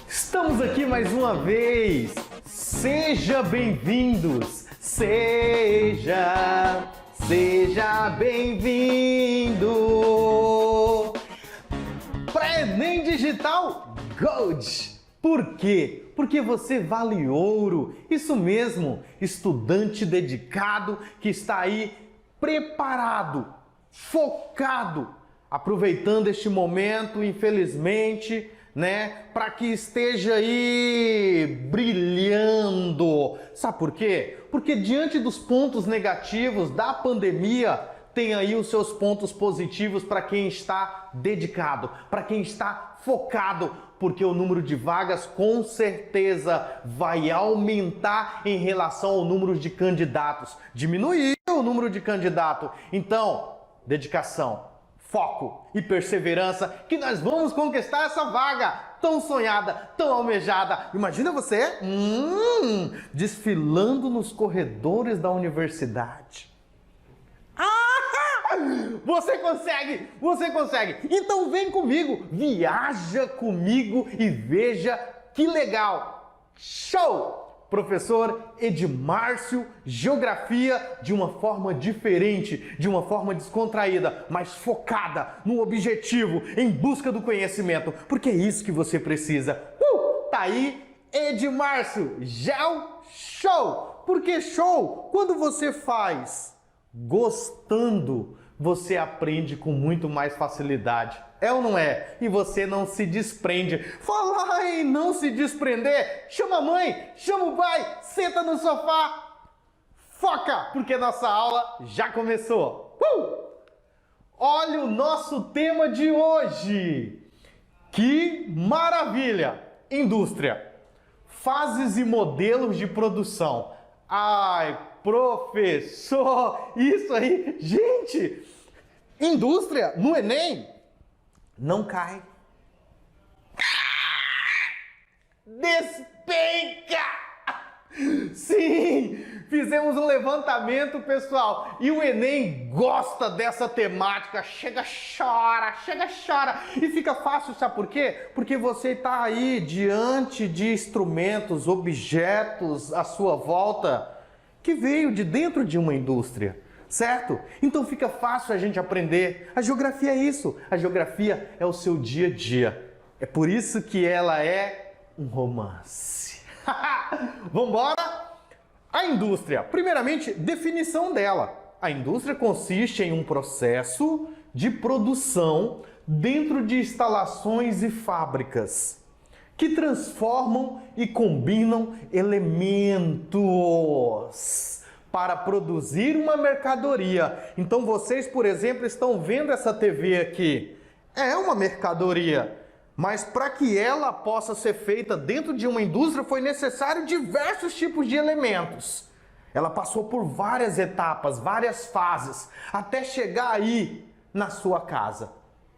Estamos aqui mais uma vez. Seja bem-vindos. Seja bem-vindo para Enem Digital Gold. Por quê? Porque você vale ouro. Isso mesmo, estudante dedicado que está aí preparado, focado, aproveitando este momento, infelizmente, para que esteja aí brilhando. Sabe por quê? Porque diante dos pontos negativos da pandemia, tem aí os seus pontos positivos para quem está dedicado, para quem está focado, porque o número de vagas com certeza vai aumentar em relação ao número de candidatos. Diminuiu o número de candidatos. Então, dedicação, foco e perseverança que nós vamos conquistar essa vaga tão sonhada, tão almejada. Imagina você desfilando nos corredores da universidade. Você consegue, você consegue. Então vem comigo, viaja comigo e veja que legal. Show! Professor Edmárcio, geografia de uma forma diferente, de uma forma descontraída, mas focada no objetivo, em busca do conhecimento, porque é isso que você precisa. Tá aí, Edmárcio, Gel Show! Porque show, quando você faz gostando, você aprende com muito mais facilidade. É ou não é? E você não se desprende. Falar em não se desprender, chama a mãe, chama o pai, senta no sofá, foca, porque nossa aula já começou. Olha o nosso tema de hoje. Que maravilha! Indústria. Fases e modelos de produção. Ai, professor, isso aí, gente, indústria no Enem não cai. Despenca! Sim, fizemos um levantamento, pessoal, e o Enem gosta dessa temática. Chega, chora, e fica fácil, sabe por quê? Porque você está aí diante de instrumentos, objetos à sua volta que veio de dentro de uma indústria, certo? Então fica fácil a gente aprender. A geografia é isso, a geografia é o seu dia a dia. É por isso que ela é um romance. Vamos embora? A indústria, primeiramente, definição dela. A indústria consiste em um processo de produção dentro de instalações e fábricas que transformam e combinam elementos para produzir uma mercadoria. Então vocês, por exemplo, estão vendo essa TV aqui. É uma mercadoria, mas para que ela possa ser feita dentro de uma indústria foi necessário diversos tipos de elementos. Ela passou por várias etapas, várias fases, até chegar aí na sua casa.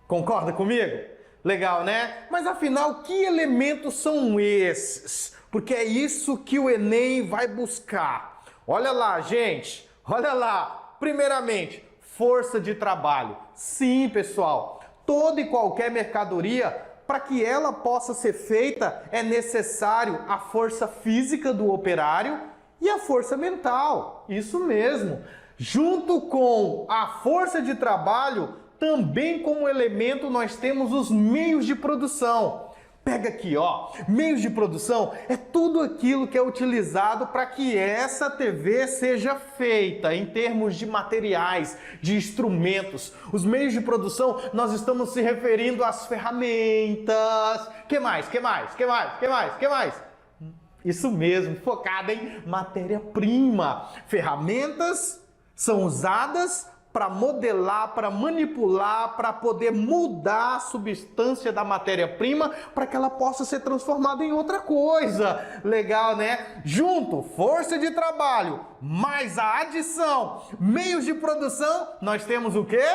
Concorda comigo? Legal, né? Mas afinal, que elementos são esses? Porque é isso que o Enem vai buscar. Olha lá, gente. Olha lá. Primeiramente, força de trabalho. Sim, pessoal. Toda e qualquer mercadoria, para que ela possa ser feita, é necessário a força física do operário e a força mental. Isso mesmo. Junto com a força de trabalho, também como elemento nós temos os meios de produção. Pega aqui, ó, meios de produção é tudo aquilo que é utilizado para que essa TV seja feita em termos de materiais, de instrumentos. Os meios de produção, nós estamos se referindo às ferramentas. Que mais? Isso mesmo, focada em matéria-prima. Ferramentas são usadas para modelar, para manipular, para poder mudar a substância da matéria-prima para que ela possa ser transformada em outra coisa. Legal, né? Junto, força de trabalho, mais a adição, meios de produção, nós temos o quê?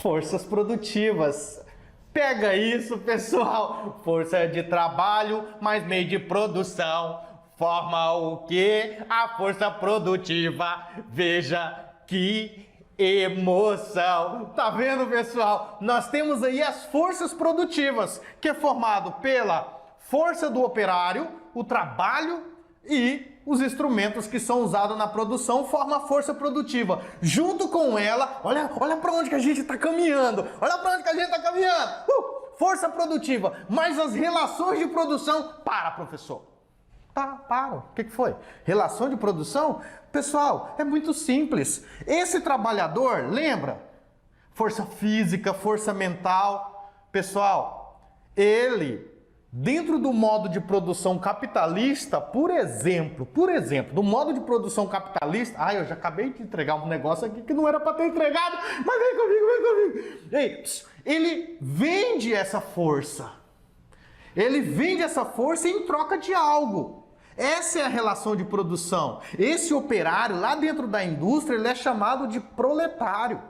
Forças produtivas. Pega isso, pessoal. Força de trabalho, mais meio de produção. Forma o quê? A força produtiva. Veja que Emoção. Tá vendo, pessoal? Nós temos aí as forças produtivas, que é formado pela força do operário, o trabalho e os instrumentos que são usados na produção formam a força produtiva. Junto com ela, olha para onde que a gente está caminhando. Olha para onde que a gente está caminhando. Força produtiva. Mas as relações de produção... Para, professor. Para. O que foi? Relação de produção? Pessoal, é muito simples. Esse trabalhador, lembra? Força física, força mental. Pessoal, ele, dentro do modo de produção capitalista, por exemplo, do modo de produção capitalista... eu já acabei de entregar um negócio aqui que não era para ter entregado, mas vem comigo. Ei, ele vende essa força. Ele vende essa força em troca de algo. Essa é a relação de produção. Esse operário, lá dentro da indústria, ele é chamado de proletário.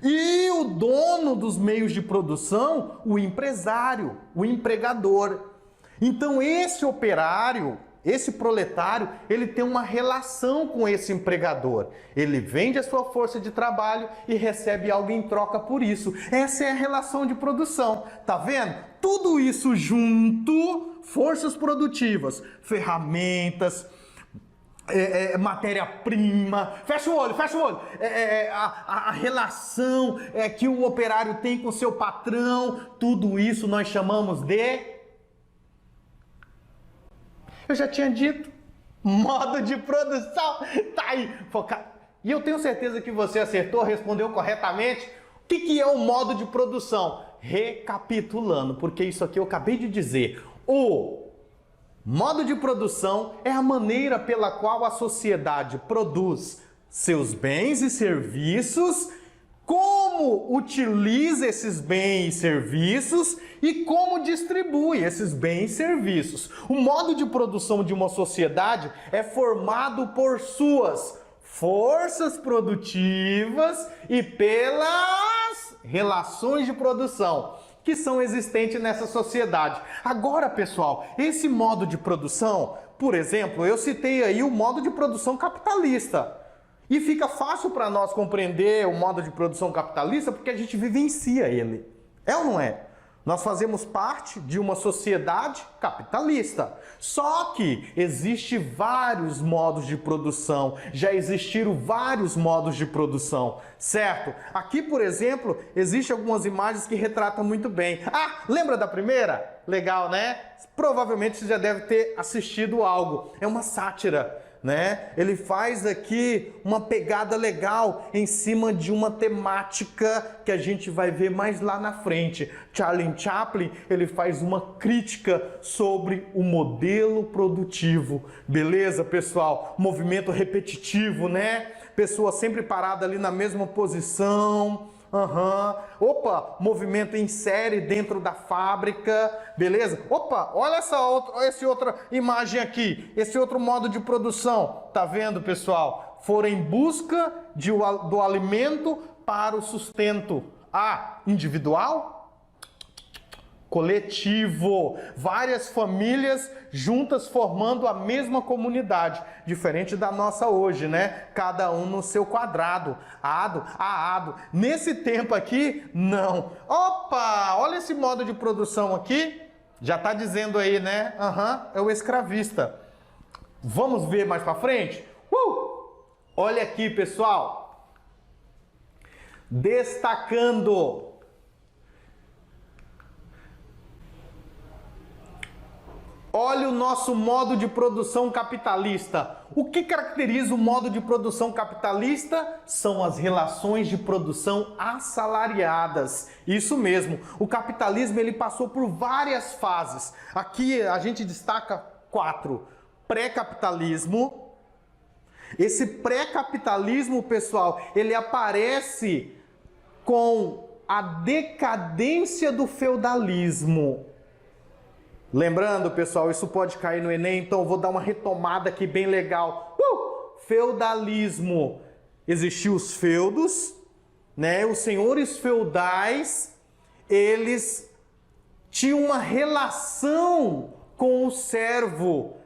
E o dono dos meios de produção, o empresário, o empregador. Então esse operário, esse proletário, ele tem uma relação com esse empregador. Ele vende a sua força de trabalho e recebe algo em troca por isso. Essa é a relação de produção. Tá vendo? Tudo isso junto, forças produtivas, ferramentas, matéria-prima, fecha o olho, a relação que o operário tem com o seu patrão, tudo isso nós chamamos de... Eu já tinha dito, modo de produção, tá aí, focado. E eu tenho certeza que você acertou, respondeu corretamente. O que é o modo de produção? Recapitulando, porque isso aqui eu acabei de dizer. O modo de produção é a maneira pela qual a sociedade produz seus bens e serviços, como utiliza esses bens e serviços e como distribui esses bens e serviços. O modo de produção de uma sociedade é formado por suas forças produtivas e pelas relações de produção que são existentes nessa sociedade. Agora, pessoal, esse modo de produção, por exemplo, eu citei aí o modo de produção capitalista. E fica fácil para nós compreender o modo de produção capitalista porque a gente vivencia ele. É ou não é? Nós fazemos parte de uma sociedade capitalista. Só que existem vários modos de produção. Já existiram vários modos de produção, certo? Aqui, por exemplo, existem algumas imagens que retratam muito bem. Lembra da primeira? Legal, né? Provavelmente você já deve ter assistido algo. É uma sátira, né? Ele faz aqui uma pegada legal em cima de uma temática que a gente vai ver mais lá na frente. Charlie Chaplin, ele faz uma crítica sobre o modelo produtivo. Beleza, pessoal? Movimento repetitivo, né? Pessoa sempre parada ali na mesma posição. Opa, movimento em série dentro da fábrica, beleza? Opa, olha essa outra imagem aqui, esse outro modo de produção. Tá vendo, pessoal? Foram em busca do alimento para o sustento individual, coletivo, várias famílias juntas formando a mesma comunidade, diferente da nossa hoje, né? Cada um no seu quadrado, ado. Nesse tempo aqui, não. Opa, olha esse modo de produção aqui, já tá dizendo aí, né? É o escravista. Vamos ver mais para frente? Olha aqui, pessoal. Destacando. Olha o nosso modo de produção capitalista. O que caracteriza o modo de produção capitalista? São as relações de produção assalariadas. Isso mesmo. O capitalismo ele passou por várias fases. Aqui a gente destaca 4. Pré-capitalismo. Esse pré-capitalismo, pessoal, ele aparece com a decadência do feudalismo. Lembrando, pessoal, isso pode cair no Enem, então eu vou dar uma retomada aqui bem legal. Feudalismo. Existiam os feudos, né? Os senhores feudais, eles tinham uma relação com o servo.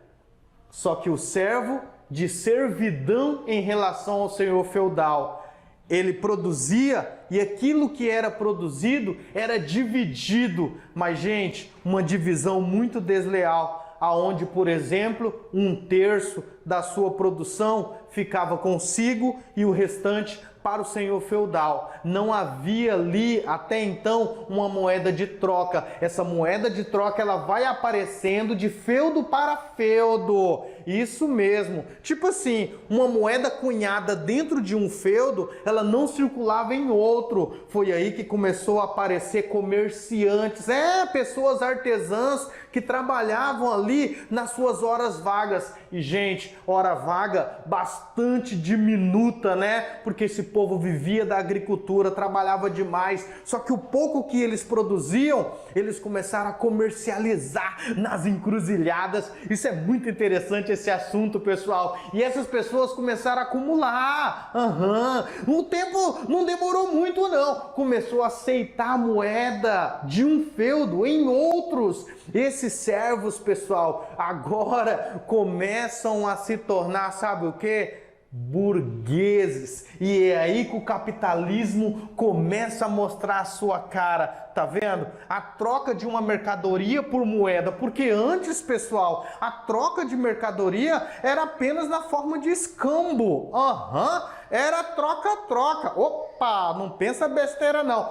Só que o servo de servidão em relação ao senhor feudal. ele produzia e aquilo que era produzido era dividido. Mas, gente, uma divisão muito desleal, aonde, por exemplo, 1/3 da sua produção ficava consigo e o restante para o senhor feudal. Não havia ali até então uma moeda de troca. Essa moeda de troca ela vai aparecendo de feudo para feudo. Isso mesmo. Tipo assim, uma moeda cunhada dentro de um feudo, ela não circulava em outro. Foi aí que começou a aparecer comerciantes, pessoas artesãs que trabalhavam ali nas suas horas vagas. E, gente, hora vaga bastante diminuta, né? Porque esse povo vivia da agricultura, trabalhava demais. Só que o pouco que eles produziam, eles começaram a comercializar nas encruzilhadas. Isso é muito interessante, esse assunto, pessoal. E essas pessoas começaram a acumular. O tempo não demorou muito, não. Começou a aceitar a moeda de um feudo em outros. Esses servos, pessoal, agora começam a se tornar, sabe o quê? Burgueses. E é aí que o capitalismo começa a mostrar a sua cara. Tá vendo? A troca de uma mercadoria por moeda. Porque antes, pessoal, a troca de mercadoria era apenas na forma de escambo. Era troca-troca. Opa, não pensa besteira não.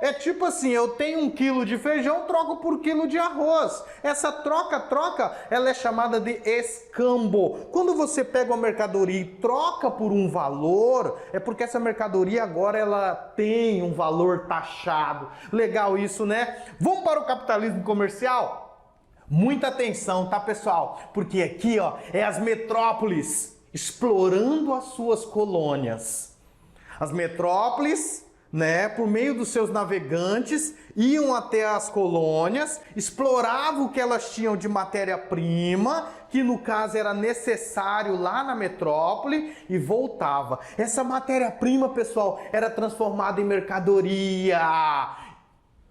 É tipo assim, eu tenho 1 quilo de feijão, troco por 1 quilo de arroz. Essa troca-troca, ela é chamada de escambo. Quando você pega uma mercadoria e troca por um valor, é porque essa mercadoria agora ela tem um valor taxado. Legal isso, né? Vamos para o capitalismo comercial? Muita atenção, tá, pessoal? Porque aqui, ó, é as metrópoles explorando as suas colônias. As metrópoles, né, por meio dos seus navegantes, iam até as colônias, exploravam o que elas tinham de matéria-prima, que no caso era necessário lá na metrópole, e voltava. Essa matéria-prima, pessoal, era transformada em mercadoria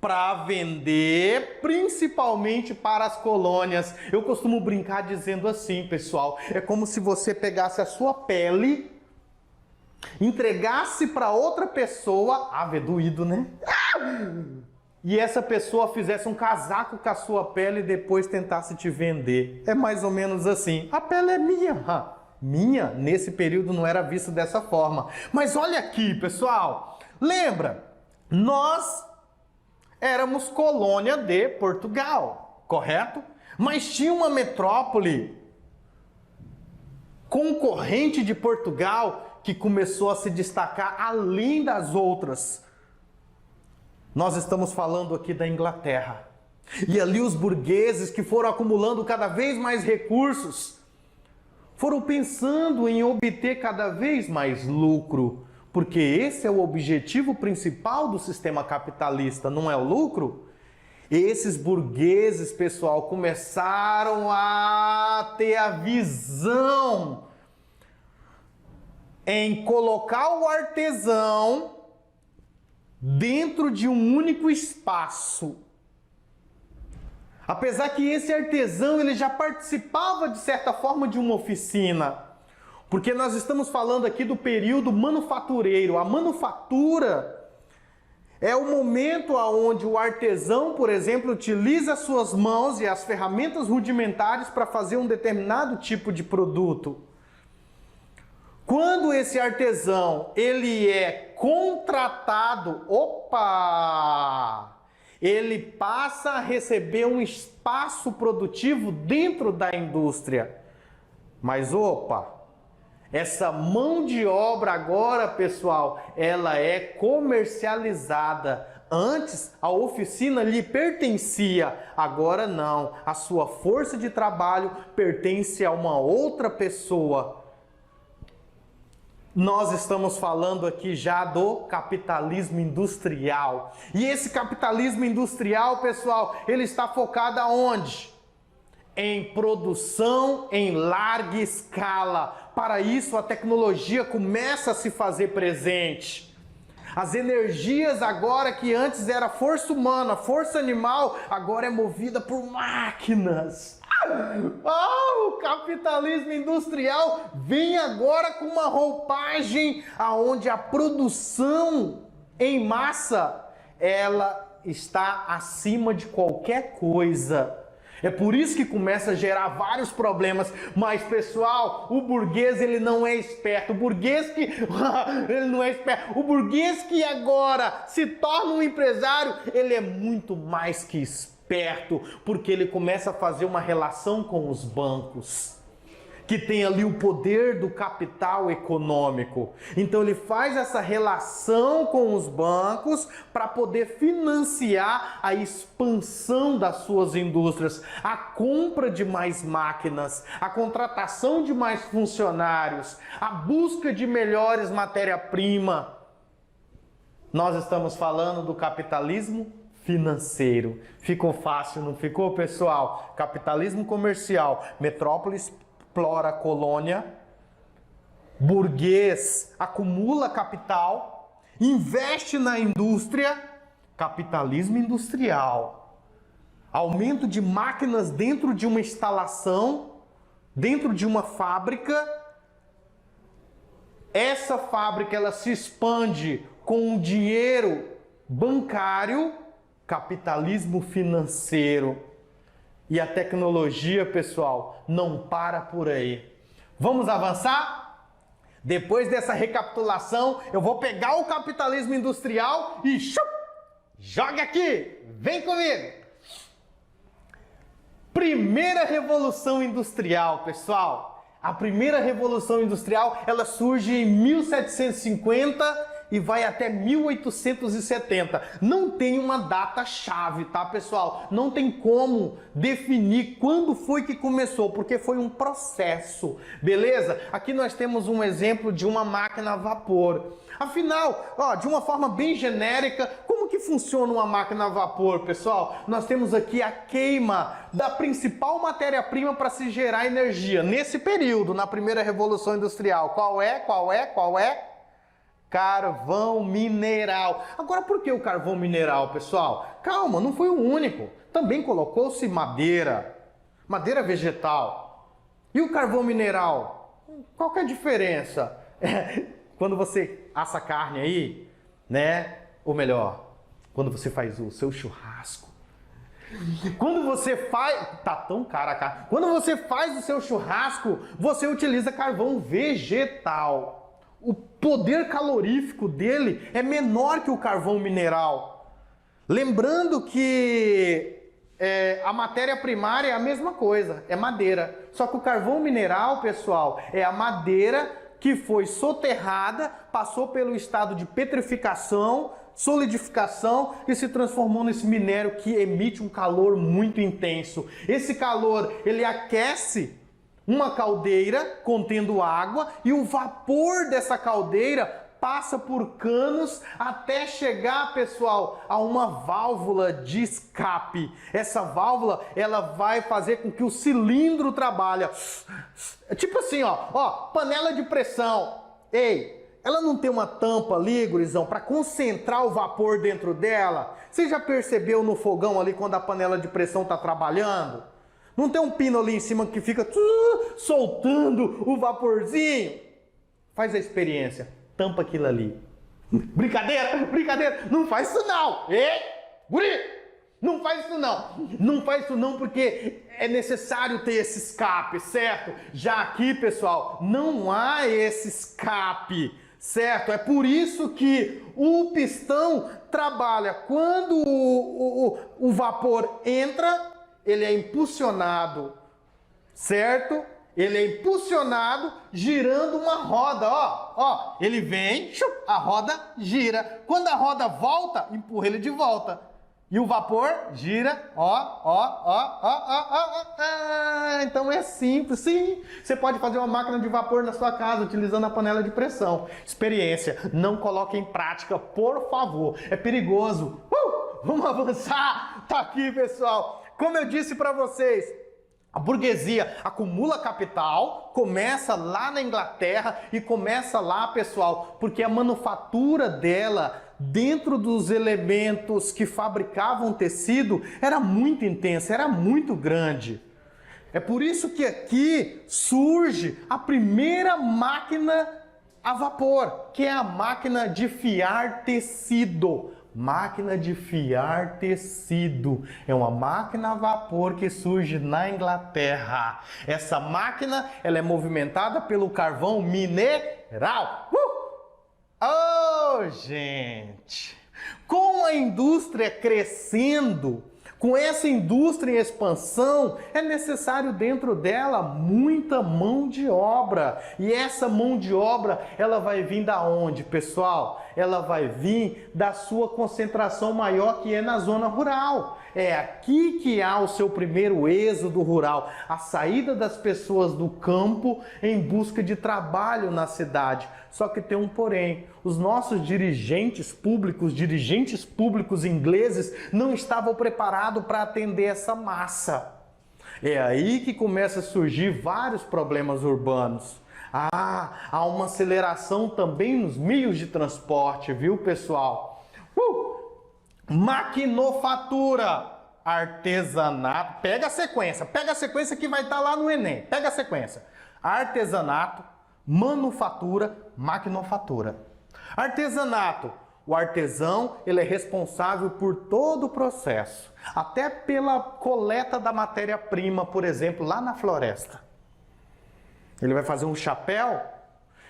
para vender, principalmente para as colônias. Eu costumo brincar dizendo assim, pessoal, é como se você pegasse a sua pele, entregasse para outra pessoa, é doído, né? E essa pessoa fizesse um casaco com a sua pele e depois tentasse te vender. É mais ou menos assim. A pele é minha. Minha, nesse período, não era visto dessa forma. Mas olha aqui, pessoal. Lembra? Nós éramos colônia de Portugal, correto? Mas tinha uma metrópole concorrente de Portugal que começou a se destacar além das outras. Nós estamos falando aqui da Inglaterra. E ali os burgueses que foram acumulando cada vez mais recursos, foram pensando em obter cada vez mais lucro. Porque esse é o objetivo principal do sistema capitalista, não é o lucro? Esses burgueses, pessoal, começaram a ter a visão em colocar o artesão dentro de um único espaço. Apesar que esse artesão ele já participava de certa forma de uma oficina. Porque nós estamos falando aqui do período manufatureiro. A manufatura é o momento onde o artesão, por exemplo, utiliza suas mãos e as ferramentas rudimentares para fazer um determinado tipo de produto. Quando esse artesão ele é contratado, ele passa a receber um espaço produtivo dentro da indústria. Mas essa mão de obra agora, pessoal, ela é comercializada. Antes, a oficina lhe pertencia, agora não. A sua força de trabalho pertence a uma outra pessoa. Nós estamos falando aqui já do capitalismo industrial. E esse capitalismo industrial, pessoal, ele está focado aonde? Em produção em larga escala. Para isso, a tecnologia começa a se fazer presente. As energias agora que antes era força humana, força animal, agora é movida por máquinas. O capitalismo industrial vem agora com uma roupagem aonde a produção em massa, ela está acima de qualquer coisa. É por isso que começa a gerar vários problemas. Mas, pessoal, o burguês, ele não é esperto. O burguês que ele não é esperto. O burguês que agora se torna um empresário, ele é muito mais que esperto, porque ele começa a fazer uma relação com os bancos, que tem ali o poder do capital econômico. Então ele faz essa relação com os bancos para poder financiar a expansão das suas indústrias, a compra de mais máquinas, a contratação de mais funcionários, a busca de melhores matérias-primas. Nós estamos falando do capitalismo financeiro. Ficou fácil, não ficou, pessoal? Capitalismo comercial, metrópole explora a colônia, burguês acumula capital, investe na indústria, capitalismo industrial, aumento de máquinas dentro de uma instalação, dentro de uma fábrica. Essa fábrica ela se expande com o dinheiro bancário, capitalismo financeiro. E a tecnologia, pessoal, não para por aí. Vamos avançar? Depois dessa recapitulação, eu vou pegar o capitalismo industrial e joga aqui! Vem comigo! Primeira revolução industrial, pessoal. A primeira revolução industrial, ela surge em 1750 e vai até 1870. Não tem uma data chave, tá, pessoal? Não tem como definir quando foi que começou, porque foi um processo, beleza? Aqui nós temos um exemplo de uma máquina a vapor. Afinal, de uma forma bem genérica, como que funciona uma máquina a vapor, pessoal? Nós temos aqui a queima da principal matéria-prima para se gerar energia. Nesse período, na primeira revolução industrial, qual é? Carvão mineral. Agora, por que o carvão mineral, pessoal? Calma, não foi o único. Também colocou-se madeira vegetal. E o carvão mineral? Qual que é a diferença? Quando você assa carne aí, né? Ou melhor, quando você faz o seu churrasco. Quando você faz... Tá tão cara a carne. Quando você faz o seu churrasco, você utiliza carvão vegetal. O poder calorífico dele é menor que o carvão mineral. Lembrando que a matéria primária é a mesma coisa, é madeira. Só que o carvão mineral, pessoal, é a madeira que foi soterrada, passou pelo estado de petrificação, solidificação e se transformou nesse minério que emite um calor muito intenso. Esse calor, ele aquece uma caldeira contendo água e o vapor dessa caldeira passa por canos até chegar, pessoal, a uma válvula de escape. Essa válvula, ela vai fazer com que o cilindro trabalhe. Tipo assim, panela de pressão. Ei, ela não tem uma tampa ali, gurizão, para concentrar o vapor dentro dela? Você já percebeu no fogão ali quando a panela de pressão está trabalhando? Não tem um pino ali em cima que fica soltando o vaporzinho? Faz a experiência. Tampa aquilo ali. Brincadeira. Não faz isso não. Ei, guri, não faz isso não. Não faz isso não porque é necessário ter esse escape, certo? Já aqui, pessoal, não há esse escape, certo? É por isso que o pistão trabalha. Quando o vapor entra, ele é impulsionado, certo? Ele é impulsionado girando uma roda, ele vem, a roda gira. Quando a roda volta, empurra ele de volta. E o vapor gira, então é simples, sim. Você pode fazer uma máquina de vapor na sua casa utilizando a panela de pressão. Experiência, não coloque em prática, por favor. É perigoso. Vamos avançar. Tá aqui, pessoal. Como eu disse para vocês, a burguesia acumula capital, começa lá na Inglaterra e começa lá, pessoal, porque a manufatura dela, dentro dos elementos que fabricavam tecido, era muito intensa, era muito grande. É por isso que aqui surge a primeira máquina a vapor, que é a máquina de fiar tecido. Máquina de fiar tecido. É uma máquina a vapor que surge na Inglaterra. Essa máquina, ela é movimentada pelo carvão mineral. Oh, gente! Com a indústria crescendo, com essa indústria em expansão, é necessário dentro dela muita mão de obra. E essa mão de obra, ela vai vir da onde, pessoal? Ela vai vir da sua concentração maior, que é na zona rural. É aqui que há o seu primeiro êxodo rural, a saída das pessoas do campo em busca de trabalho na cidade. Só que tem um porém, os nossos dirigentes públicos ingleses não estavam preparados para atender essa massa. É aí que começa a surgir vários problemas urbanos. Há uma aceleração também nos meios de transporte, viu, pessoal? Maquinofatura, artesanato. Pega a sequência que vai estar lá no Enem. Pega a sequência. Artesanato, manufatura, maquinofatura. Artesanato. O artesão, ele é responsável por todo o processo, até pela coleta da matéria-prima, por exemplo, lá na floresta. Ele vai fazer um chapéu,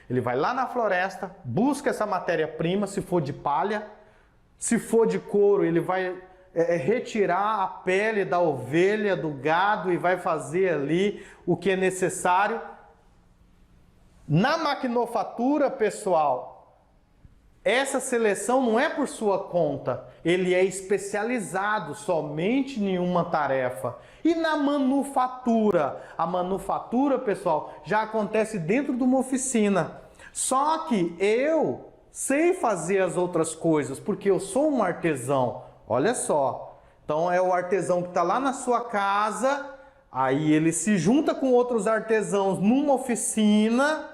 ele vai lá na floresta, busca essa matéria-prima, se for de palha, se for de couro, ele vai retirar a pele da ovelha, do gado e vai fazer ali o que é necessário. Na maquinofatura, pessoal, essa seleção não é por sua conta, ele é especializado somente em uma tarefa. E na manufatura? A manufatura, pessoal, já acontece dentro de uma oficina. Só que eu sei fazer as outras coisas, porque eu sou um artesão. Olha só. Então é o artesão que está lá na sua casa, aí ele se junta com outros artesãos numa oficina,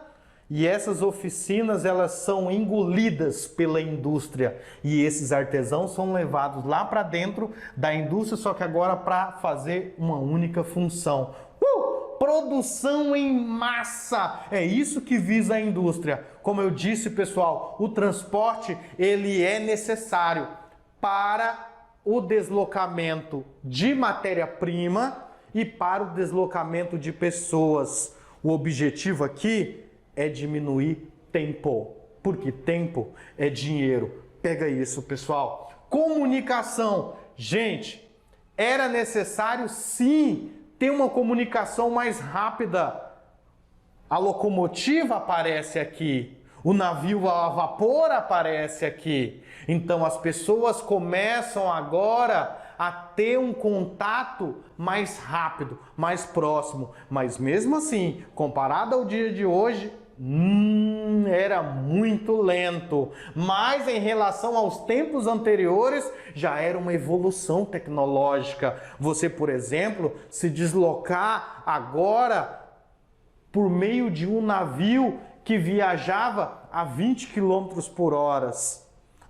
e essas oficinas, elas são engolidas pela indústria. E esses artesãos são levados lá para dentro da indústria, só que agora para fazer uma única função. Produção em massa. É isso que visa a indústria. Como eu disse, pessoal, o transporte, ele é necessário para o deslocamento de matéria-prima e para o deslocamento de pessoas. O objetivo aqui é diminuir tempo, porque tempo é dinheiro. Pega isso, pessoal. Comunicação. Gente, era necessário sim ter uma comunicação mais rápida. A locomotiva aparece aqui, o navio a vapor aparece aqui. Então as pessoas começam agora a ter um contato mais rápido, mais próximo. Mas mesmo assim, comparado ao dia de hoje, era muito lento, mas em relação aos tempos anteriores já era uma evolução tecnológica. Você, por exemplo, se deslocar agora por meio de um navio que viajava a 20 km por hora.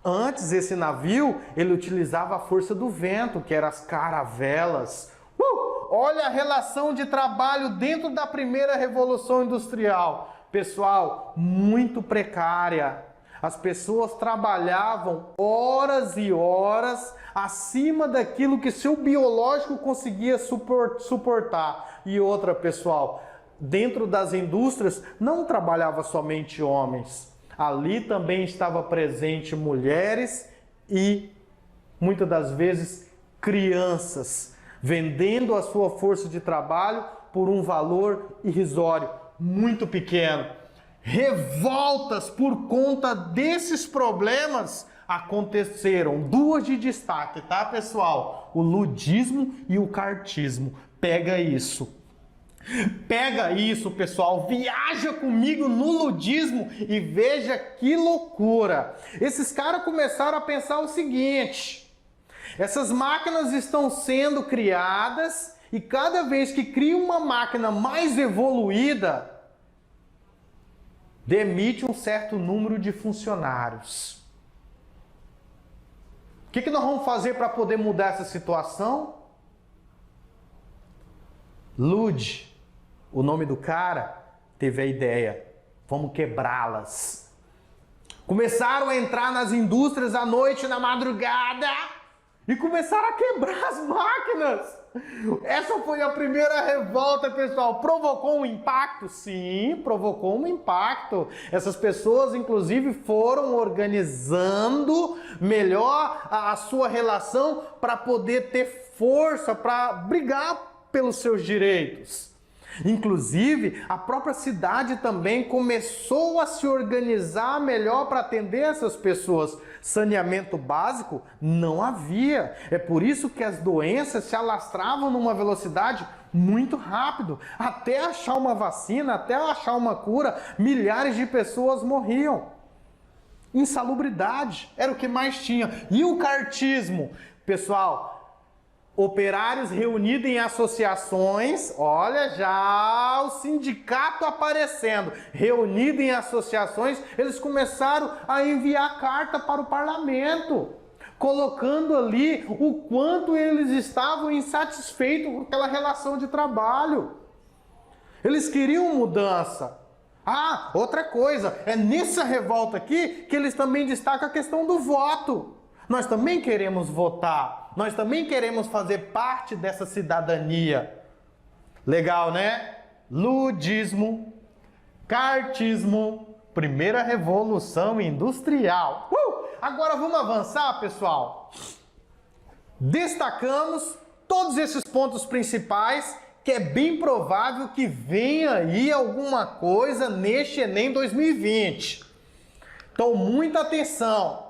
Antes, esse navio, ele utilizava a força do vento, que eram as caravelas. Olha a relação de trabalho dentro da primeira revolução industrial. Pessoal, muito precária. As pessoas trabalhavam horas e horas acima daquilo que seu biológico conseguia suportar. E outra, pessoal, dentro das indústrias não trabalhava somente homens. Ali também estava presente mulheres e, muitas das vezes, crianças, vendendo a sua força de trabalho por um valor irrisório, muito pequeno. Revoltas por conta desses problemas aconteceram. Duas de destaque, tá, pessoal? O ludismo e o kartismo. Pega isso. Pega isso, pessoal. Viaja comigo no ludismo e veja que loucura. Esses caras começaram a pensar o seguinte: essas máquinas estão sendo criadas e cada vez que cria uma máquina mais evoluída, demite um certo número de funcionários. O que nós vamos fazer para poder mudar essa situação? Lud, o nome do cara, teve a ideia: vamos quebrá-las. Começaram a entrar nas indústrias à noite, na madrugada, e começaram a quebrar as máquinas. Essa foi a primeira revolta, pessoal. Provocou um impacto? Sim, provocou um impacto. Essas pessoas, inclusive, foram organizando melhor a sua relação para poder ter força, para brigar pelos seus direitos. Inclusive, a própria cidade também começou a se organizar melhor para atender essas pessoas. Saneamento básico não havia. É por isso que as doenças se alastravam numa velocidade muito rápido. Até achar uma vacina, até achar uma cura, milhares de pessoas morriam. Insalubridade era o que mais tinha. E o cartismo? Pessoal, operários reunidos em associações, olha já o sindicato aparecendo, reunido em associações, eles começaram a enviar carta para o parlamento, colocando ali o quanto eles estavam insatisfeitos com aquela relação de trabalho. Eles queriam mudança. Ah, outra coisa, é nessa revolta aqui que eles também destacam a questão do voto. Nós também queremos votar, nós também queremos fazer parte dessa cidadania. Legal, né? Ludismo, cartismo, primeira revolução industrial. Agora vamos avançar, pessoal. Destacamos todos esses pontos principais, que é bem provável que venha aí alguma coisa neste Enem 2020. Então, muita atenção.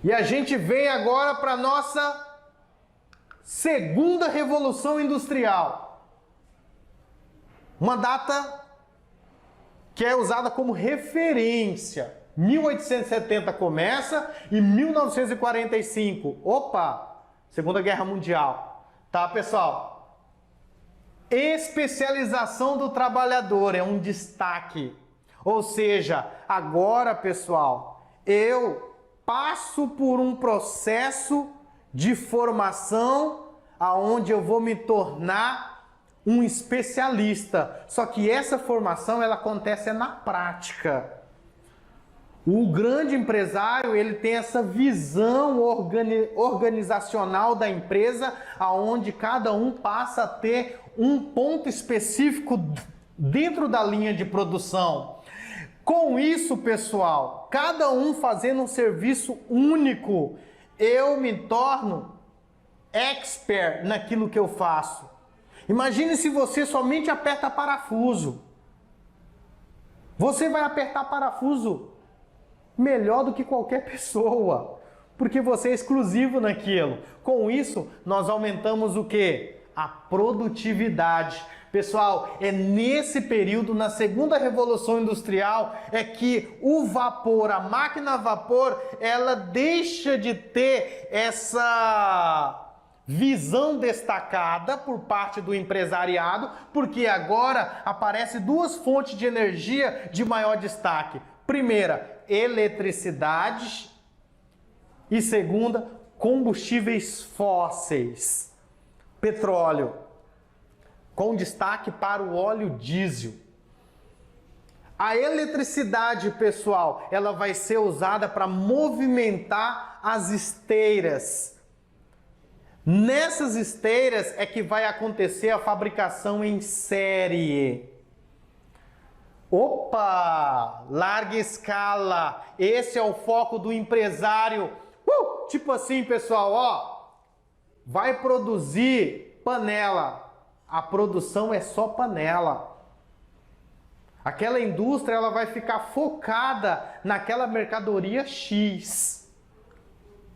E a gente vem agora para a nossa segunda revolução industrial. Uma data que é usada como referência. 1870 começa e 1945. Opa! Segunda Guerra Mundial. Tá, pessoal? Especialização do trabalhador é um destaque. Ou seja, agora, pessoal, eu passo por um processo de formação aonde eu vou me tornar um especialista. Só que essa formação ela acontece na prática. O grande empresário, ele tem essa visão organizacional da empresa, aonde cada um passa a ter um ponto específico dentro da linha de produção. Com isso, pessoal, cada um fazendo um serviço único, eu me torno expert naquilo que eu faço. Imagine se você somente aperta parafuso. Você vai apertar parafuso melhor do que qualquer pessoa, porque você é exclusivo naquilo. Com isso, nós aumentamos o quê? A produtividade. Pessoal, é nesse período, na segunda revolução industrial, é que o vapor, a máquina a vapor, ela deixa de ter essa visão destacada por parte do empresariado, porque agora aparecem duas fontes de energia de maior destaque. Primeira, eletricidade e segunda, combustíveis fósseis, petróleo, com destaque para o óleo diesel. A eletricidade, pessoal, ela vai ser usada para movimentar as esteiras. Nessas esteiras é que vai acontecer a fabricação em série. Opa! Larga escala. Esse é o foco do empresário. Tipo assim, pessoal, ó. Vai produzir panela. A produção é só panela. Aquela indústria ela vai ficar focada naquela mercadoria X.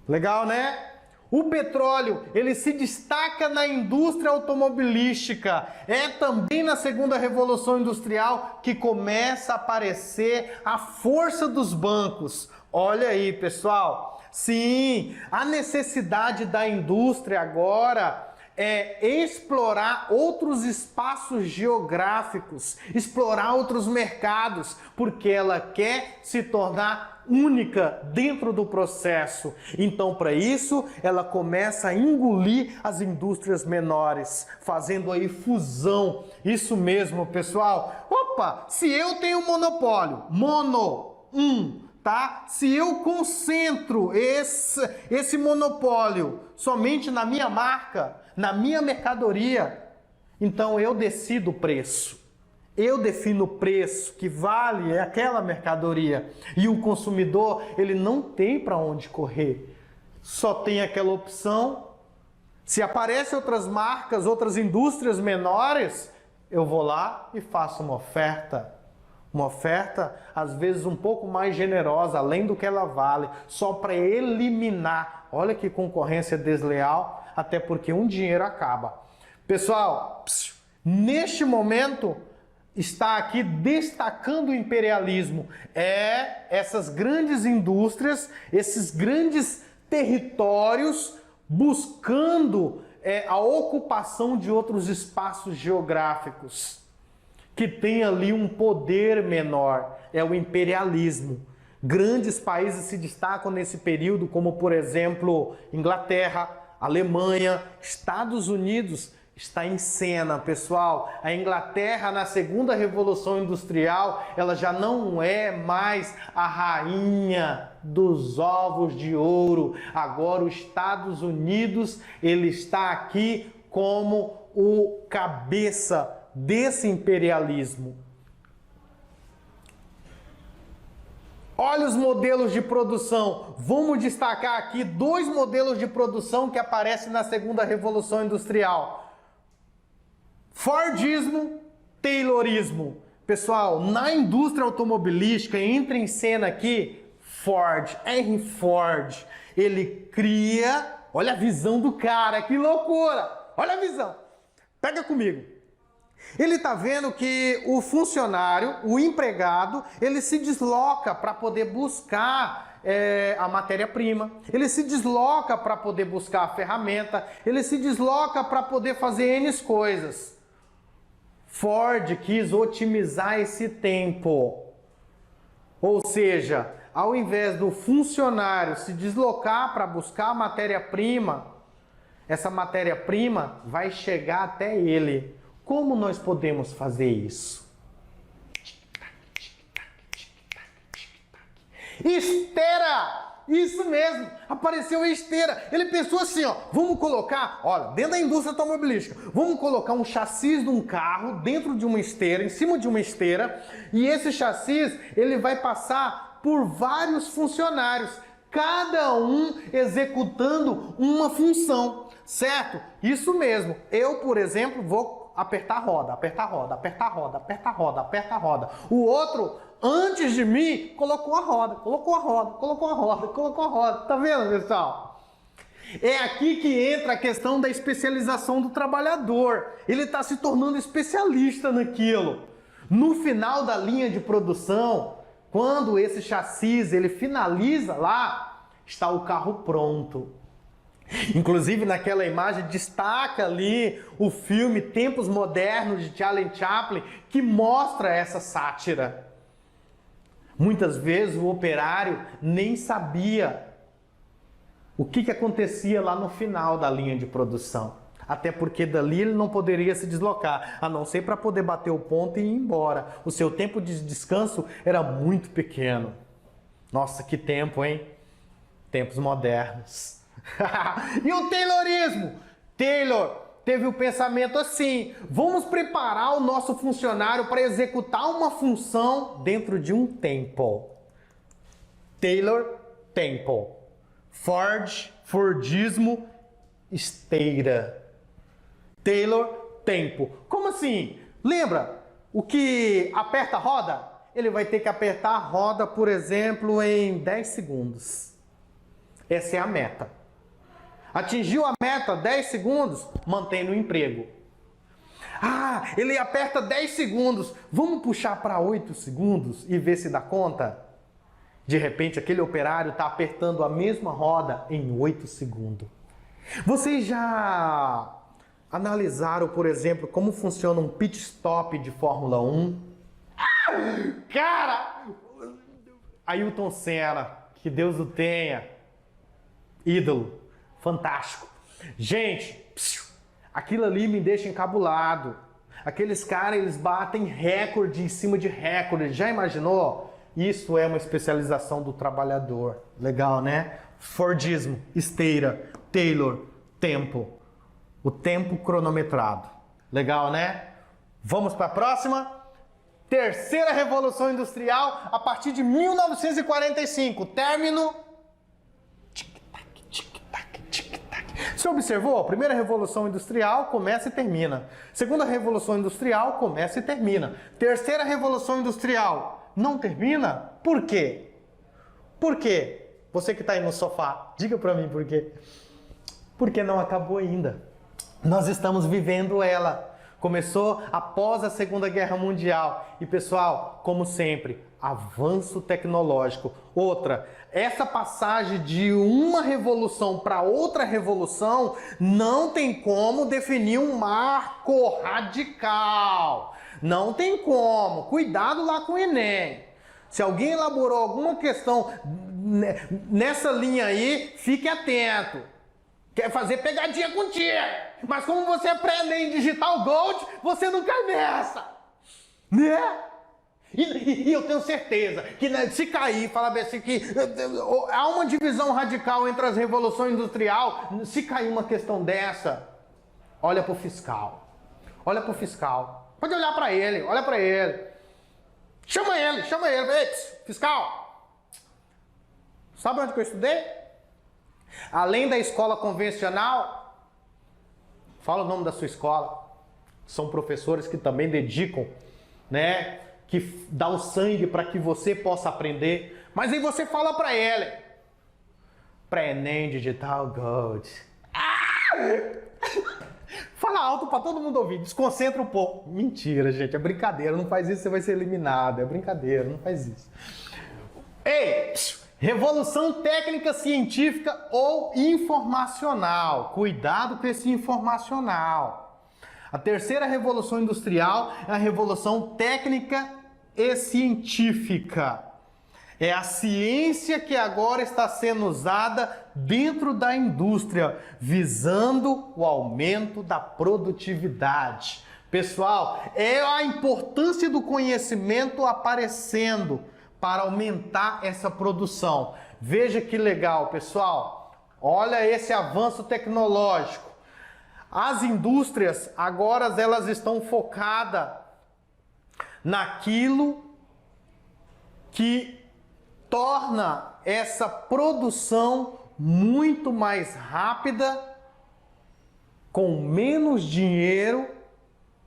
Legal, né? O petróleo, ele se destaca na indústria automobilística. É também na segunda revolução industrial que começa a aparecer a força dos bancos. Olha aí, pessoal. Sim, a necessidade da indústria agora é explorar outros espaços geográficos, explorar outros mercados, porque ela quer se tornar única dentro do processo. Então, para isso, ela começa a engolir as indústrias menores, fazendo aí fusão. Isso mesmo, pessoal. Opa, se eu tenho monopólio, tá? Se eu concentro esse monopólio somente na minha marca, na minha mercadoria, então eu decido o preço. Eu defino o preço que vale aquela mercadoria. E o consumidor, ele não tem para onde correr. Só tem aquela opção. Se aparecem outras marcas, outras indústrias menores, eu vou lá e faço uma oferta. Uma oferta, às vezes, um pouco mais generosa, além do que ela vale, só para eliminar. Olha que concorrência desleal, até porque um dinheiro acaba. Pessoal, neste momento, está aqui destacando o imperialismo. Essas grandes indústrias, esses grandes territórios buscando a ocupação de outros espaços geográficos que tem ali um poder menor. É o imperialismo. Grandes países se destacam nesse período, como por exemplo Inglaterra, Alemanha, Estados Unidos. Está em cena, pessoal. A Inglaterra, na segunda Revolução Industrial, ela já não é mais a rainha dos ovos de ouro. Agora, os Estados Unidos, ele está aqui como o cabeça desse imperialismo. Olha os modelos de produção. Vamos destacar aqui 2 modelos de produção que aparecem na segunda Revolução Industrial. Fordismo, Taylorismo. Pessoal, na indústria automobilística entra em cena aqui Ford, Henry Ford. Ele cria, olha a visão do cara, que loucura! Olha a visão. Pega comigo. Ele está vendo que o funcionário, o empregado, ele se desloca para poder buscar a matéria-prima, ele se desloca para poder buscar a ferramenta, ele se desloca para poder fazer N coisas. Ford quis otimizar esse tempo. Ou seja, ao invés do funcionário se deslocar para buscar a matéria-prima, essa matéria-prima vai chegar até ele. Como nós podemos fazer isso? Esteira! Isso mesmo, apareceu a esteira. Ele pensou assim, ó, vamos colocar, olha, dentro da indústria automobilística, vamos colocar um chassi de um carro dentro de uma esteira, em cima de uma esteira, e esse chassi, ele vai passar por vários funcionários, cada um executando uma função, certo? Isso mesmo. Eu, por exemplo, vou apertar a roda, apertar a roda, apertar a roda, apertar a roda, apertar a roda. O outro, antes de mim, colocou a roda, colocou a roda, colocou a roda, colocou a roda. Tá vendo, pessoal? É aqui que entra a questão da especialização do trabalhador. Ele está se tornando especialista naquilo. No final da linha de produção, quando esse chassi ele finaliza lá, está o carro pronto. Inclusive naquela imagem destaca ali o filme Tempos Modernos de Charlie Chaplin, que mostra essa sátira. Muitas vezes o operário nem sabia o que acontecia lá no final da linha de produção. Até porque dali ele não poderia se deslocar, a não ser para poder bater o ponto e ir embora. O seu tempo de descanso era muito pequeno. Nossa, que tempo, hein? Tempos modernos. E o Taylorismo? Taylor teve o pensamento assim: vamos preparar o nosso funcionário para executar uma função dentro de um tempo. Taylor, tempo. Ford, Fordismo, esteira. Taylor, tempo. Como assim? Lembra o que aperta a roda? Ele vai ter que apertar a roda, por exemplo, em 10 segundos. Essa é a meta. Atingiu a meta, 10 segundos, mantém no emprego. Ah, ele aperta 10 segundos, vamos puxar para 8 segundos e ver se dá conta? De repente, aquele operário está apertando a mesma roda em 8 segundos. Vocês já analisaram, por exemplo, como funciona um pit stop de Fórmula 1? Cara, Ayrton Senna, que Deus o tenha, ídolo, fantástico. Gente, aquilo ali me deixa encabulado. Aqueles caras, eles batem recorde em cima de recorde. Já imaginou? Isso é uma especialização do trabalhador. Legal, né? Fordismo, esteira, Taylor, tempo. O tempo cronometrado. Legal, né? Vamos para a próxima? Terceira Revolução Industrial, a partir de 1945. Término... Você observou? A primeira Revolução Industrial começa e termina. Segunda Revolução Industrial começa e termina. Terceira Revolução Industrial não termina? Por quê? Por quê? Você que está aí no sofá, diga para mim por quê. Porque não acabou ainda. Nós estamos vivendo ela. Começou após a Segunda Guerra Mundial. E pessoal, como sempre, avanço tecnológico. Outra, essa passagem de uma revolução para outra revolução não tem como definir um marco radical. Não tem como. Cuidado lá com o Enem. Se alguém elaborou alguma questão nessa linha aí, fique atento. Quer fazer pegadinha contigo. Mas como você aprende em Digital Gold, você não cai nessa. Né? E eu tenho certeza que se cair, falar bem assim, que há uma divisão radical entre as revoluções industriais, se cair uma questão dessa, olha para o fiscal. Olha para o fiscal. Pode olhar para ele, olha para ele. Chama ele. Ei, fiscal. Sabe onde que eu estudei? Além da escola convencional, fala o nome da sua escola. São professores que também dedicam, né? Que dá o sangue para que você possa aprender. Mas aí você fala para ele. Pré-ENEM Digital Gold. Fala alto para todo mundo ouvir. Desconcentra um pouco. Mentira, gente. É brincadeira. Não faz isso, você vai ser eliminado. É brincadeira. Não faz isso. Ei! Revolução técnica, científica ou informacional. Cuidado com esse informacional. A terceira revolução industrial é a revolução técnica e científica. É a ciência que agora está sendo usada dentro da indústria, visando o aumento da produtividade. Pessoal, é a importância do conhecimento aparecendo para aumentar essa produção. Veja que legal, pessoal. Olha esse avanço tecnológico. As indústrias agora elas estão focadas naquilo que torna essa produção muito mais rápida, com menos dinheiro,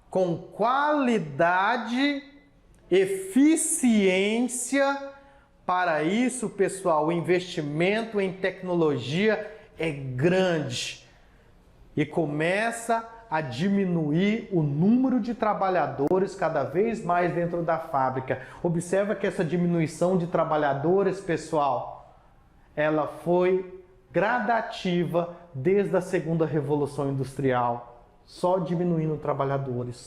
com qualidade, eficiência. Para isso, pessoal, o investimento em tecnologia é grande e começa a diminuir o número de trabalhadores cada vez mais dentro da fábrica. Observa que essa diminuição de trabalhadores, pessoal, ela foi gradativa desde a segunda revolução industrial. Só diminuindo trabalhadores.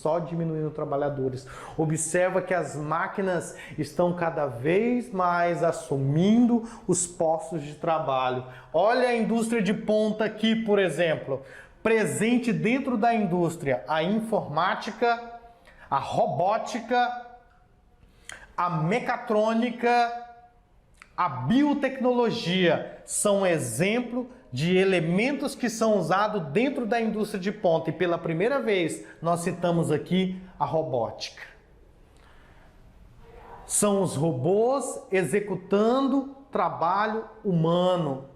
Observa que as máquinas estão cada vez mais assumindo os postos de trabalho. Olha a indústria de ponta aqui, por exemplo. Presente dentro da indústria, a informática, a robótica, a mecatrônica, a biotecnologia. São exemplo de elementos que são usados dentro da indústria de ponta. E pela primeira vez, nós citamos aqui a robótica. São os robôs executando trabalho humano.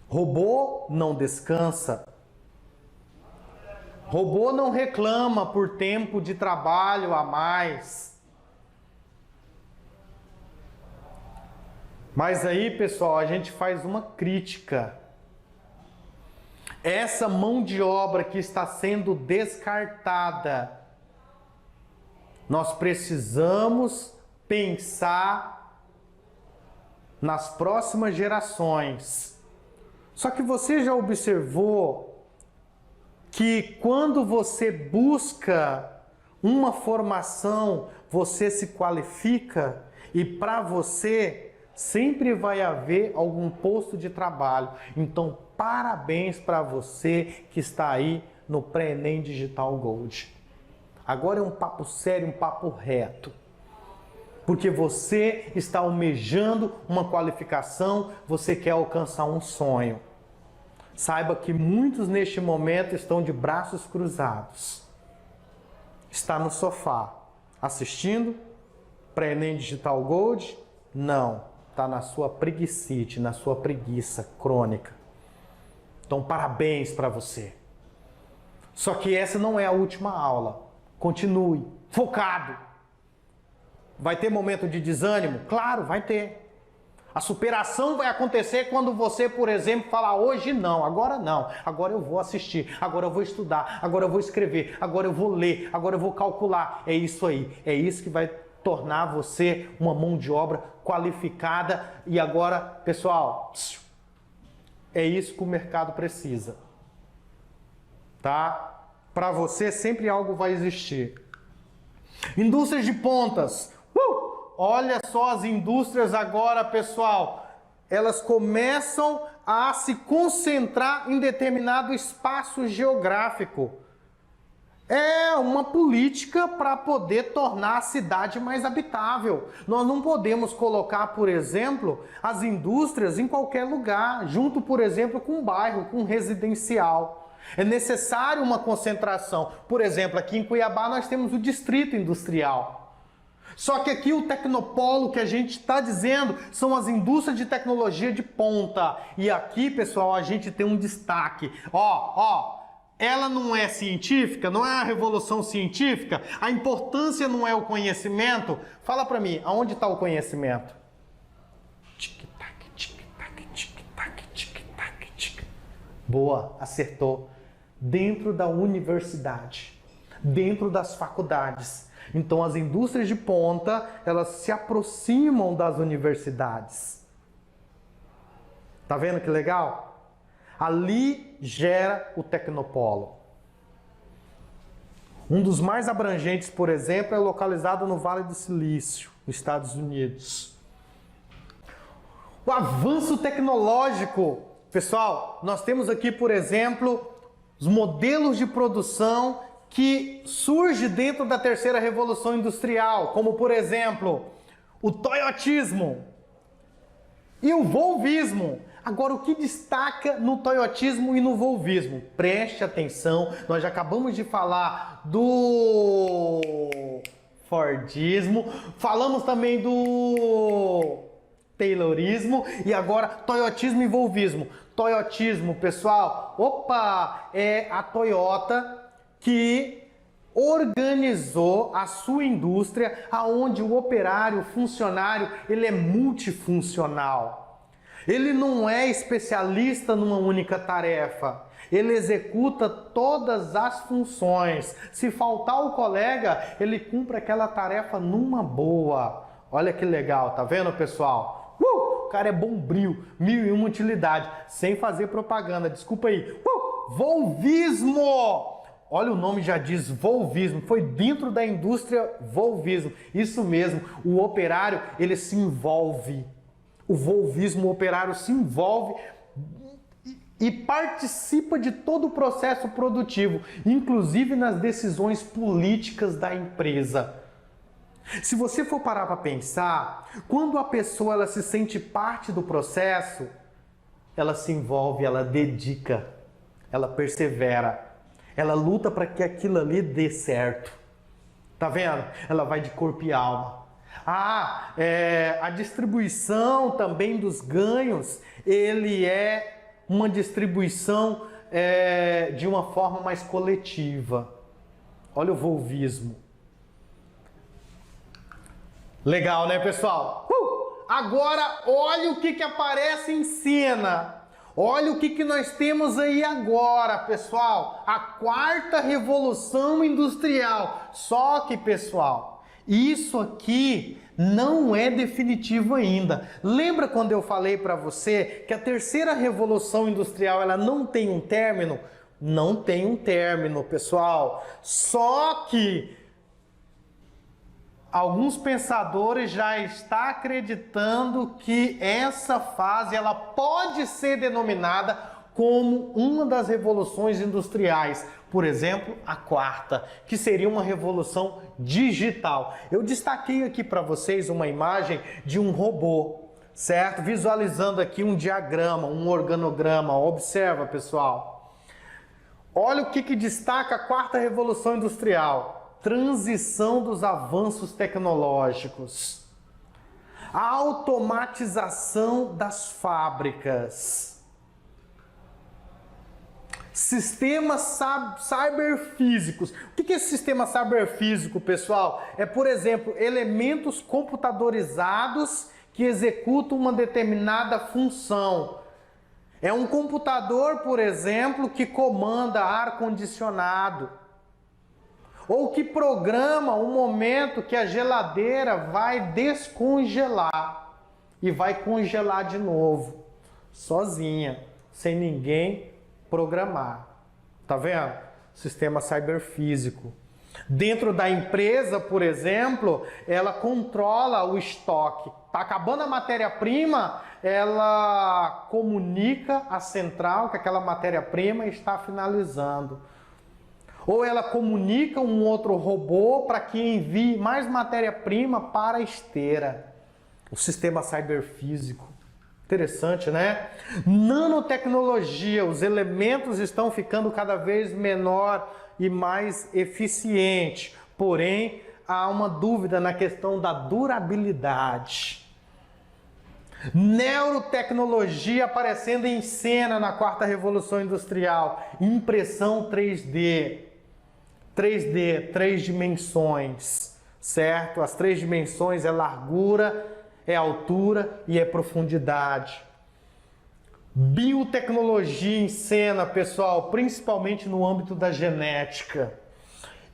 Robô não descansa. Robô não reclama por tempo de trabalho a mais. Mas aí, pessoal, a gente faz uma crítica. Essa mão de obra que está sendo descartada, nós precisamos pensar nas próximas gerações. Só que você já observou que quando você busca uma formação, você se qualifica E para você, sempre vai haver algum posto de trabalho. Então, parabéns para você que está aí no Pré-ENEM Digital Gold. Agora é um papo sério, um papo reto. Porque você está almejando uma qualificação, você quer alcançar um sonho. Saiba que muitos neste momento estão de braços cruzados. Está no sofá assistindo Pré-ENEM Digital Gold? Não, está na sua preguicite, na sua preguiça crônica. Então, parabéns para você. Só que essa não é a última aula. Continue, focado. Vai ter momento de desânimo? Claro, vai ter. A superação vai acontecer quando você, por exemplo, falar hoje não, agora eu vou assistir, agora eu vou estudar, agora eu vou escrever, agora eu vou ler, agora eu vou calcular. É isso aí, é isso que vai tornar você uma mão de obra qualificada. E agora, pessoal, é isso que o mercado precisa. Tá? Para você sempre algo vai existir. Indústrias de pontas. Olha só as indústrias agora, pessoal. Elas começam a se concentrar em determinado espaço geográfico. É uma política para poder tornar a cidade mais habitável. Nós não podemos colocar, por exemplo, as indústrias em qualquer lugar, junto, por exemplo, com um bairro, com um residencial. É necessário uma concentração. Por exemplo, aqui em Cuiabá nós temos o distrito industrial. Só que aqui o tecnopolo que a gente está dizendo são as indústrias de tecnologia de ponta. E aqui, pessoal, a gente tem um destaque. Ela não é científica, não é a revolução científica, a importância não é o conhecimento. Fala para mim, aonde está o conhecimento? Tic-tac, tic-tac, tic-tac, tic-tac, tic. Boa, acertou. Dentro da universidade, dentro das faculdades. Então, as indústrias de ponta, elas se aproximam das universidades. Tá vendo que legal? Ali gera o tecnopolo. Um dos mais abrangentes, por exemplo, é localizado no Vale do Silício, nos Estados Unidos. O avanço tecnológico. Pessoal, nós temos aqui, por exemplo, os modelos de produção que surge dentro da terceira revolução industrial, como por exemplo, o toyotismo e o volvismo. Agora, o que destaca no toyotismo e no volvismo? Preste atenção, nós já acabamos de falar do fordismo, falamos também do taylorismo e agora toyotismo e volvismo. Toyotismo, pessoal, é a Toyota que organizou a sua indústria aonde o operário, o funcionário, ele é multifuncional. Ele não é especialista numa única tarefa. Ele executa todas as funções. Se faltar o colega, ele cumpre aquela tarefa numa boa. Olha que legal, tá vendo, pessoal? O cara é bombril, 1001 utilidade, sem fazer propaganda, desculpa aí. Volvismo! Olha, o nome já diz volvismo, foi dentro da indústria volvismo. Isso mesmo, o operário, ele se envolve. O volvismo, o operário se envolve e participa de todo o processo produtivo, inclusive nas decisões políticas da empresa. Se você for parar para pensar, quando a pessoa ela se sente parte do processo, ela se envolve, ela dedica, ela persevera. Ela luta para que aquilo ali dê certo. Tá vendo? Ela vai de corpo e alma. A distribuição também dos ganhos, ele é uma distribuição de uma forma mais coletiva. Olha o volvismo. Legal, né, pessoal? Agora, olha o que aparece em cena. Olha o que nós temos aí agora, pessoal. A quarta revolução industrial. Só que, pessoal, isso aqui não é definitivo ainda. Lembra quando eu falei para você que a terceira revolução industrial ela não tem um término? Não tem um término, pessoal. Só que alguns pensadores já estão acreditando que essa fase ela pode ser denominada como uma das revoluções industriais. Por exemplo, a quarta, que seria uma revolução digital. Eu destaquei aqui para vocês uma imagem de um robô, certo? Visualizando aqui um diagrama, um organograma. Observa, pessoal. Olha o que destaca a quarta revolução industrial. Transição dos avanços tecnológicos, a automatização das fábricas, sistemas cyberfísicos. O que é esse sistema cyberfísico, pessoal? É, por exemplo, elementos computadorizados que executam uma determinada função. É um computador, por exemplo, que comanda ar-condicionado, ou que programa o momento que a geladeira vai descongelar e vai congelar de novo, sozinha, sem ninguém programar. Tá vendo? Sistema cyberfísico. Dentro da empresa, por exemplo, ela controla o estoque. Tá acabando a matéria-prima, ela comunica à central que aquela matéria-prima está finalizando. Ou ela comunica um outro robô para que envie mais matéria-prima para a esteira. O sistema cyberfísico. Interessante, né? Nanotecnologia. Os elementos estão ficando cada vez menor e mais eficiente. Porém, há uma dúvida na questão da durabilidade. Neurotecnologia aparecendo em cena na quarta revolução industrial. Impressão 3D. 3D, 3 dimensões, certo? As 3 dimensões é largura, é altura e é profundidade. Biotecnologia em cena, pessoal, principalmente no âmbito da genética.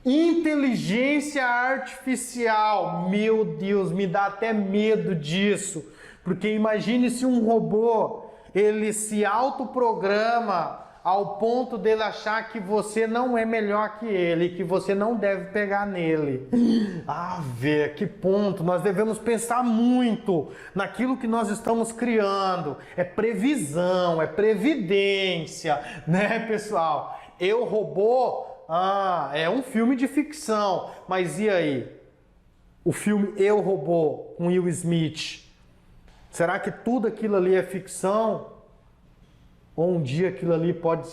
Inteligência artificial, meu Deus, me dá até medo disso, porque imagine se um robô, ele se autoprograma ao ponto dele achar que você não é melhor que ele, que você não deve pegar nele. Que ponto! Nós devemos pensar muito naquilo que nós estamos criando. É previsão, é previdência, né, pessoal? Eu, Robô, é um filme de ficção, mas e aí? O filme Eu, Robô, com Will Smith, será que tudo aquilo ali é ficção? Ou um dia aquilo ali pode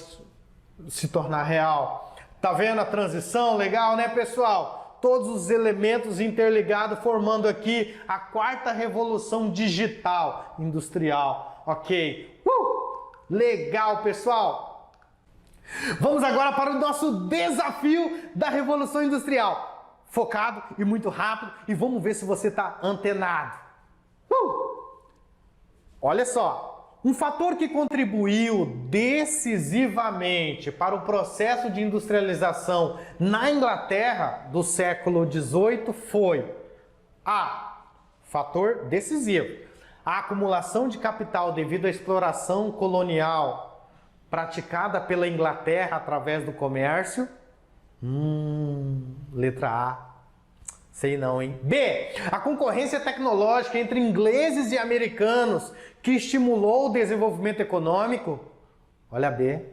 se tornar real? Tá vendo a transição? Legal, né, pessoal? Todos os elementos interligados formando aqui a quarta revolução digital industrial. Ok? Legal, pessoal! Vamos agora para o nosso desafio da revolução industrial. Focado e muito rápido, e vamos ver se você está antenado. Olha só. Um fator que contribuiu decisivamente para o processo de industrialização na Inglaterra do século XVIII foi fator decisivo, a acumulação de capital devido à exploração colonial praticada pela Inglaterra através do comércio. Letra A. Sei não, hein? B. A concorrência tecnológica entre ingleses e americanos que estimulou o desenvolvimento econômico. Olha a B.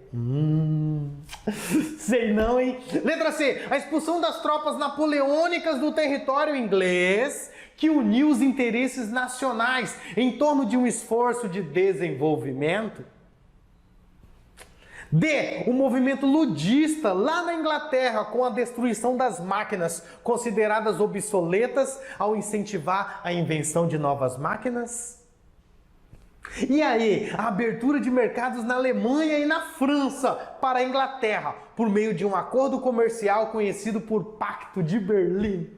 Sei não, hein? Letra C. A expulsão das tropas napoleônicas do território inglês que uniu os interesses nacionais em torno de um esforço de desenvolvimento. D. O movimento ludista lá na Inglaterra com a destruição das máquinas consideradas obsoletas ao incentivar a invenção de novas máquinas. E aí, a abertura de mercados na Alemanha e na França para a Inglaterra por meio de um acordo comercial conhecido por Pacto de Berlim.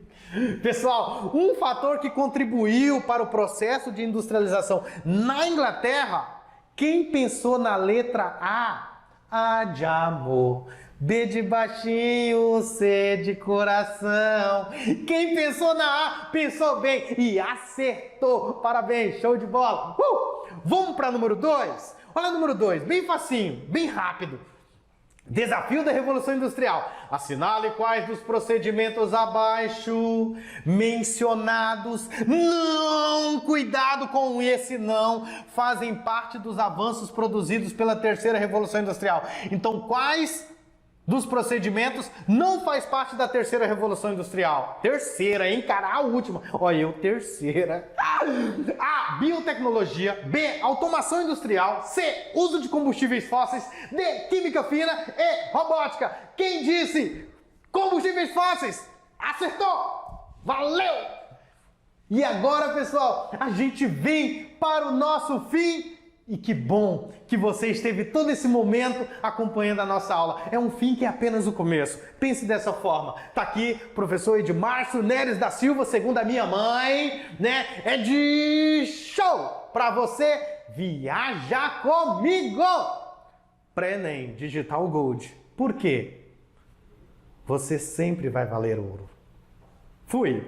Pessoal, um fator que contribuiu para o processo de industrialização na Inglaterra, quem pensou na letra A? A de amor, B de baixinho, C de coração. Quem pensou na A, pensou bem e acertou. Parabéns, show de bola. Vamos para número 2? Olha o número 2, bem facinho, bem rápido. Desafio da Revolução Industrial. Assinale quais dos procedimentos abaixo mencionados não, cuidado com esse não, fazem parte dos avanços produzidos pela terceira Revolução Industrial. Então, quais dos procedimentos não faz parte da terceira Revolução Industrial? Terceira, hein, cara? A última. Olha eu, terceira. A, biotecnologia. B, automação industrial. C, uso de combustíveis fósseis. D, química fina. E, robótica. Quem disse combustíveis fósseis? Acertou! Valeu! E agora, pessoal, a gente vem para o nosso fim. E que bom que você esteve todo esse momento acompanhando a nossa aula. É um fim que é apenas o começo. Pense dessa forma. Tá aqui, professor Edmárcio Neres da Silva, segundo a minha mãe, né? É de show para você viajar comigo. Pré-ENEM Digital Gold. Por quê? Você sempre vai valer ouro. Fui!